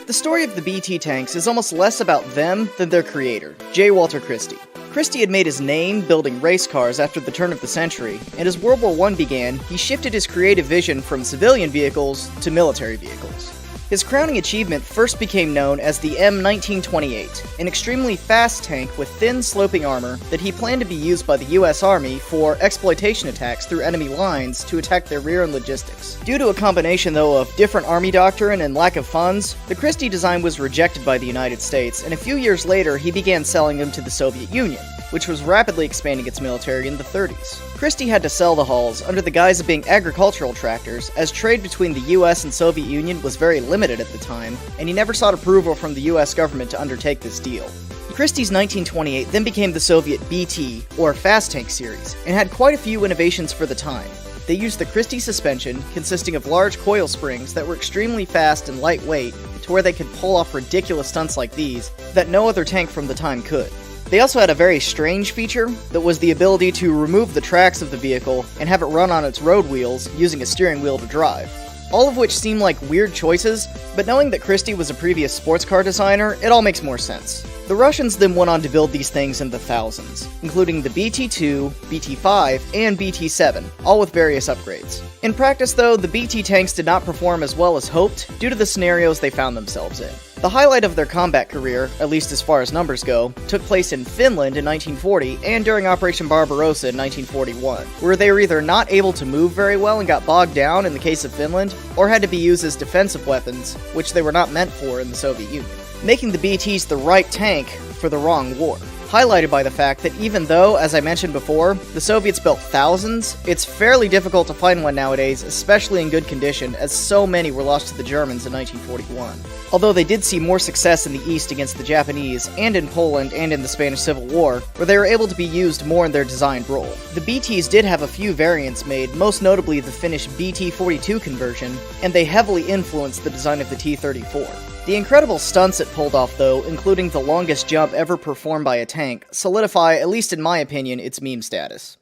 The story of the BT tanks is almost less about them than their creator, J. Walter Christie. Christie had made his name building race cars after the turn of the century, and as World War I began, he shifted his creative vision from civilian vehicles to military vehicles. His crowning achievement first became known as the M1928, an extremely fast tank with thin, sloping armor that he planned to be used by the US Army for exploitation attacks through enemy lines to attack their rear and logistics. Due to a combination, though, of different Army doctrine and lack of funds, the Christie design was rejected by the United States, and a few years later he began selling them to the Soviet Union, which was rapidly expanding its military in the 30s. Christie had to sell the hulls under the guise of being agricultural tractors, as trade between the US and Soviet Union was very limited at the time, and he never sought approval from the US government to undertake this deal. Christie's 1928 then became the Soviet BT, or Fast Tank series, and had quite a few innovations for the time. They used the Christie suspension, consisting of large coil springs that were extremely fast and lightweight, to where they could pull off ridiculous stunts like these, that no other tank from the time could. They also had a very strange feature that was the ability to remove the tracks of the vehicle and have it run on its road wheels using a steering wheel to drive. All of which seem like weird choices, but knowing that Christie was a previous sports car designer, it all makes more sense. The Russians then went on to build these things in the thousands, including the BT-2, BT-5, and BT-7, all with various upgrades. In practice though, the BT tanks did not perform as well as hoped due to the scenarios they found themselves in. The highlight of their combat career, at least as far as numbers go, took place in Finland in 1940 and during Operation Barbarossa in 1941, where they were either not able to move very well and got bogged down in the case of Finland, or had to be used as defensive weapons, which they were not meant for in the Soviet Union, making the BTs the right tank for the wrong war. Highlighted by the fact that even though, as I mentioned before, the Soviets built thousands, it's fairly difficult to find one nowadays, especially in good condition, as so many were lost to the Germans in 1941. Although they did see more success in the East against the Japanese, and in Poland and in the Spanish Civil War, where they were able to be used more in their designed role. The BTs did have a few variants made, most notably the Finnish BT-42 conversion, and they heavily influenced the design of the T-34. The incredible stunts it pulled off, though, including the longest jump ever performed by a tank, solidify, at least in my opinion, its meme status.